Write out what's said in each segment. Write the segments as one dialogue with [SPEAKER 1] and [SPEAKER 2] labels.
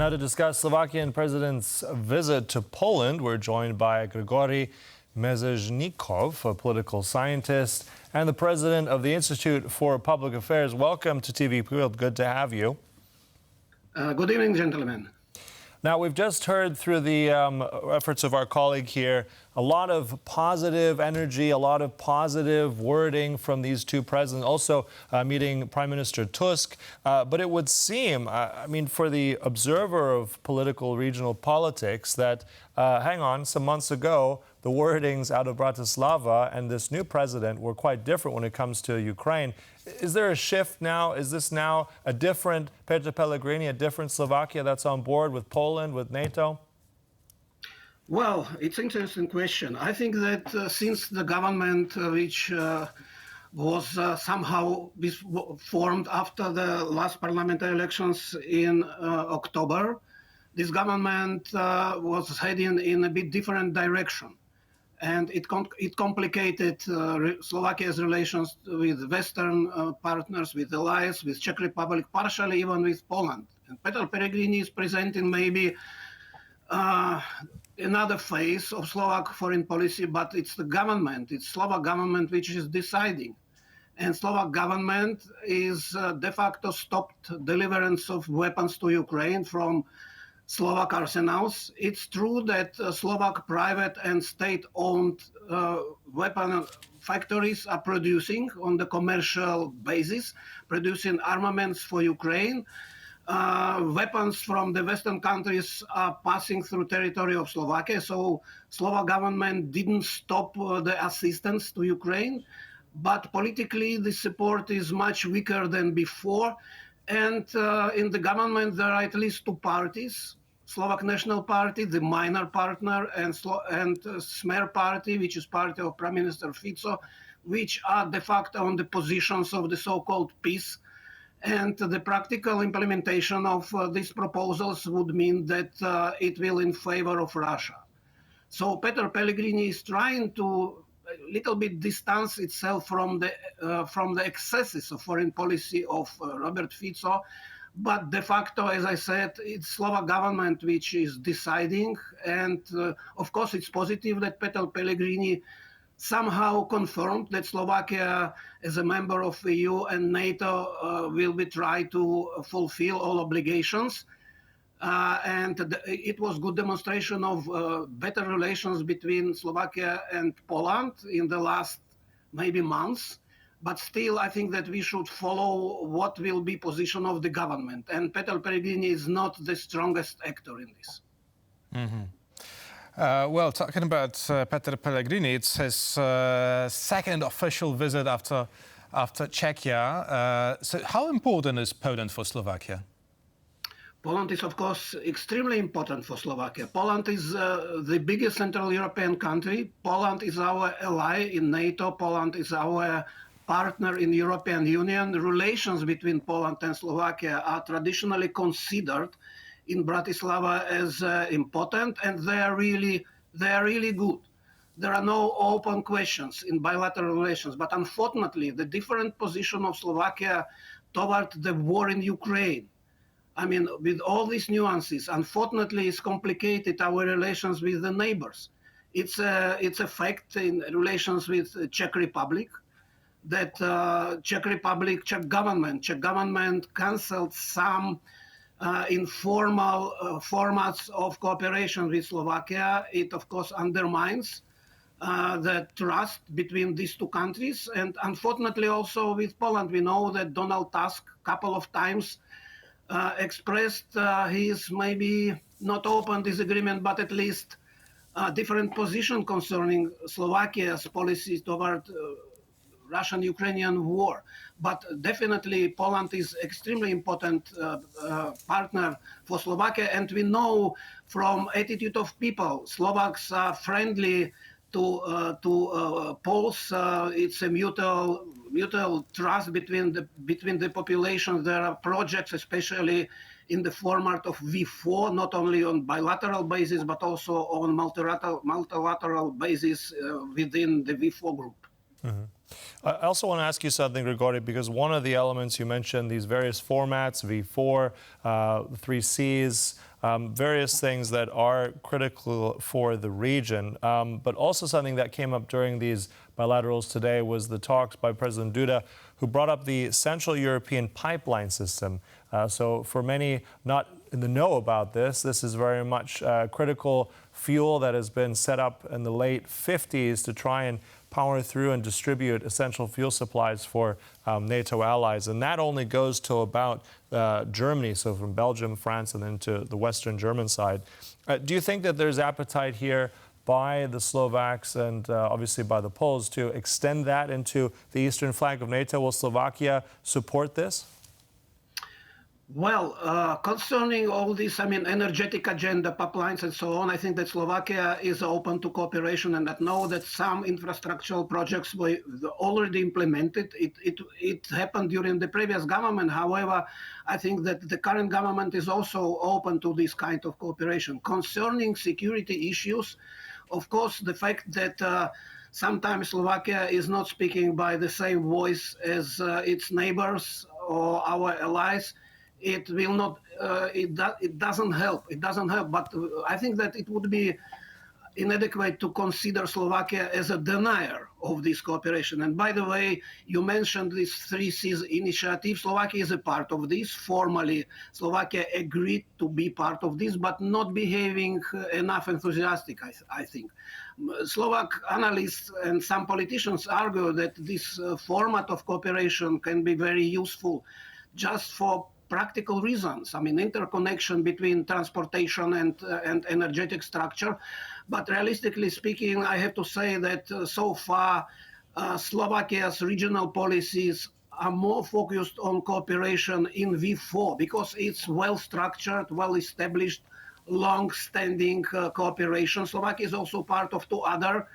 [SPEAKER 1] Now to discuss Slovakian president's visit to Poland, we're joined by Grigorij Mesežnikov, a political scientist, and the president of the Institute for Public Affairs. Welcome to tvpworld. Good to have you.
[SPEAKER 2] Good evening, gentlemen.
[SPEAKER 1] Now, we've just heard through the efforts of our colleague here, a lot of positive energy, a lot of positive wording from these two presidents, also meeting Prime Minister Tusk. But it would seem, for the observer of political regional politics, that, some months ago, the wordings out of Bratislava and this new president were quite different when it comes to Ukraine. Is there a shift now? Is this now a different Peter Pellegrini, a different Slovakia that's on board with Poland, with NATO?
[SPEAKER 2] Well, it's an interesting question. I think that since the government which was somehow formed after the last parliamentary elections in October, this government was heading in a bit different direction. And it complicated Slovakia's relations with Western partners, with allies, with Czech Republic, partially even with Poland. And Peter Pellegrini is presenting maybe another phase of Slovak foreign policy, but it's the government, it's Slovak government which is deciding. And Slovak government is de facto stopped deliverance of weapons to Ukraine from Slovak arsenals. It's true that Slovak private and state-owned weapon factories are producing on the commercial basis, producing armaments for Ukraine. Weapons from the Western countries are passing through territory of Slovakia, so Slovak government didn't stop the assistance to Ukraine. But politically, the support is much weaker than before. And in the government, there are at least two parties. Slovak National Party, the minor partner, and Smer Party, which is party of Prime Minister Fico, which are de facto on the positions of the so-called peace. And the practical implementation of these proposals would mean that it will in favor of Russia. So Peter Pellegrini is trying to a little bit distance itself from the excesses of foreign policy of Robert Fico. But de facto, as I said, it's Slovak government which is deciding. And of course, it's positive that Peter Pellegrini somehow confirmed that Slovakia, as a member of EU and NATO, will be trying to fulfill all obligations. And it was good demonstration of better relations between Slovakia and Poland in the last maybe months. But still, I think that we should follow what will be position of the government. And Peter Pellegrini is not the strongest actor in this.
[SPEAKER 3] Mm-hmm. Well, talking about Peter Pellegrini, it's his second official visit after Czechia. So how important is Poland for Slovakia?
[SPEAKER 2] Poland is, of course, extremely important for Slovakia. Poland is the biggest Central European country. Poland is our ally in NATO. Poland is our partner in the European Union. The relations between Poland and Slovakia are traditionally considered in Bratislava as important, and they are really good. There are no open questions in bilateral relations, but unfortunately, the different position of Slovakia toward the war in Ukraine, with all these nuances, unfortunately, it's complicated our relations with the neighbors. It's a fact in relations with the Czech Republic that Czech government cancelled some informal formats of cooperation with Slovakia. It, of course, undermines the trust between these two countries. And unfortunately, also with Poland, we know that Donald Tusk a couple of times expressed his maybe not open disagreement, but at least different position concerning Slovakia's policy toward Russian-Ukrainian war. But definitely Poland is extremely important partner for Slovakia, and we know from attitude of people, Slovaks are friendly to Poles. It's a mutual trust between the populations. There are projects, especially in the format of V4, not only on bilateral basis, but also on multilateral basis within the V4 group.
[SPEAKER 1] Mm-hmm. I also want to ask you something, Grigorij, because one of the elements you mentioned, these various formats, V4, 3Cs, various things that are critical for the region. But also something that came up during these bilaterals today was the talks by President Duda, who brought up the Central European pipeline system. So for many not in the know about this, this is very much critical fuel that has been set up in the late 50s to try and power through and distribute essential fuel supplies for NATO allies. And that only goes to about Germany, so from Belgium, France, and then to the Western German side. Do you think that there's appetite here by the Slovaks and obviously by the Poles to extend that into the eastern flank of NATO? Will Slovakia support this?
[SPEAKER 2] Well, concerning all this, energetic agenda, pipelines and so on, I think that Slovakia is open to cooperation and that know that some infrastructural projects were already implemented. It happened during the previous government. However, I think that the current government is also open to this kind of cooperation. Concerning security issues, of course, the fact that sometimes Slovakia is not speaking by the same voice as its neighbors or our allies, it will not. It doesn't help. It doesn't help. But I think that it would be inadequate to consider Slovakia as a denier of this cooperation. And by the way, you mentioned this 3Cs initiative. Slovakia is a part of this. Formally, Slovakia agreed to be part of this, but not behaving enough enthusiastic, I think. Slovak analysts and some politicians argue that this format of cooperation can be very useful just for practical reasons. Interconnection between transportation and energetic structure. But realistically speaking, I have to say that so far, Slovakia's regional policies are more focused on cooperation in V4 because it's well-structured, well-established, long-standing cooperation. Slovakia is also part of two other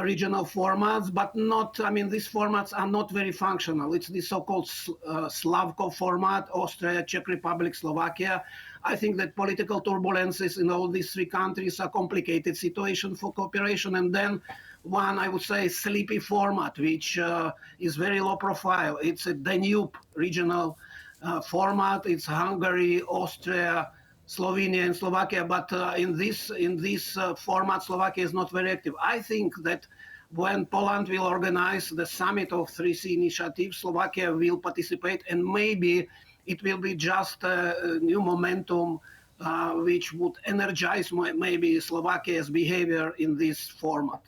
[SPEAKER 2] regional formats, but not, these formats are not very functional. It's the so-called Slavko format, Austria, Czech Republic, Slovakia. I think that political turbulences in all these three countries are complicated situation for cooperation. And then one, I would say, sleepy format, which is very low profile. It's a Danube regional format. It's Hungary, Austria, Slovenia and Slovakia, but in this format, Slovakia is not very active. I think that when Poland will organize the summit of 3C initiative, Slovakia will participate, and maybe it will be just a new momentum which would energize maybe Slovakia's behavior in this format.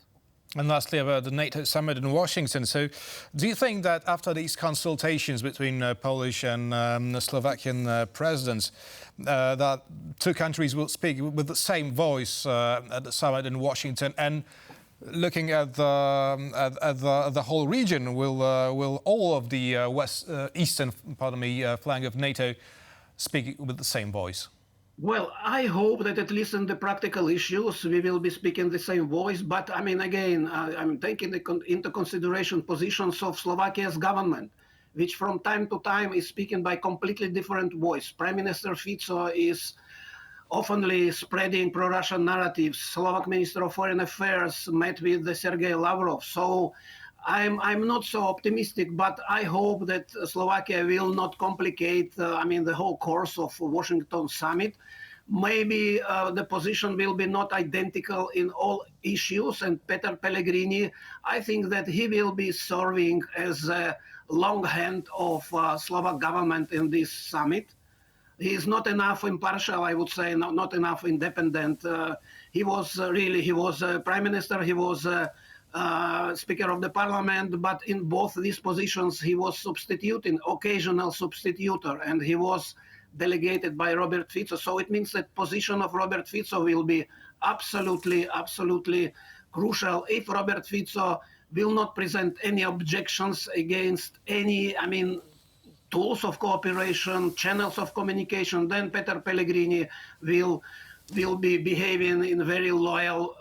[SPEAKER 3] And lastly, about the NATO summit in Washington. So do you think that after these consultations between Polish and Slovakian presidents, that two countries will speak with the same voice at the summit in Washington? And looking at the whole region, will all of the eastern flank of NATO speak with the same voice?
[SPEAKER 2] Well, I hope that at least in the practical issues, we will be speaking the same voice. But again, I'm taking into consideration positions of Slovakia's government, which from time to time is speaking by completely different voice. Prime Minister Fico is oftenly spreading pro-Russian narratives. Slovak Minister of Foreign Affairs met with Sergei Lavrov. So I'm not so optimistic, but I hope that Slovakia will not complicate the whole course of Washington summit. Maybe the position will be not identical in all issues, and Peter Pellegrini, I think that he will be serving as a long hand of Slovak government in this summit. He is not enough impartial, I would say, not enough independent. He was a prime minister, he was Speaker of the Parliament, but in both these positions he was substituting, occasional substitutor, and he was delegated by Robert Fico. So it means that position of Robert Fico will be absolutely crucial. If Robert Fico will not present any objections against any, tools of cooperation, channels of communication, then Peter Pellegrini will be behaving in a very loyal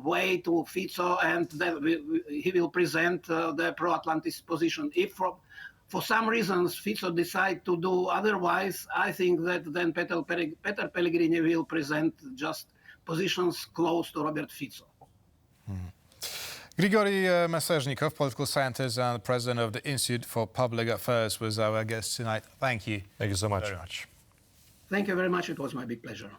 [SPEAKER 2] way to Fico, and then he will present the pro-Atlantic position. If for some reasons Fico decide to do otherwise, I think that then Peter Pellegrini will present just positions close to Robert Fico.
[SPEAKER 3] Grigorij Mesežnikov, political scientist and president of the Institute for Public Affairs, was our guest tonight. Thank you.
[SPEAKER 1] Thank you so much.
[SPEAKER 3] Very much.
[SPEAKER 2] Thank you very much. It was my big pleasure.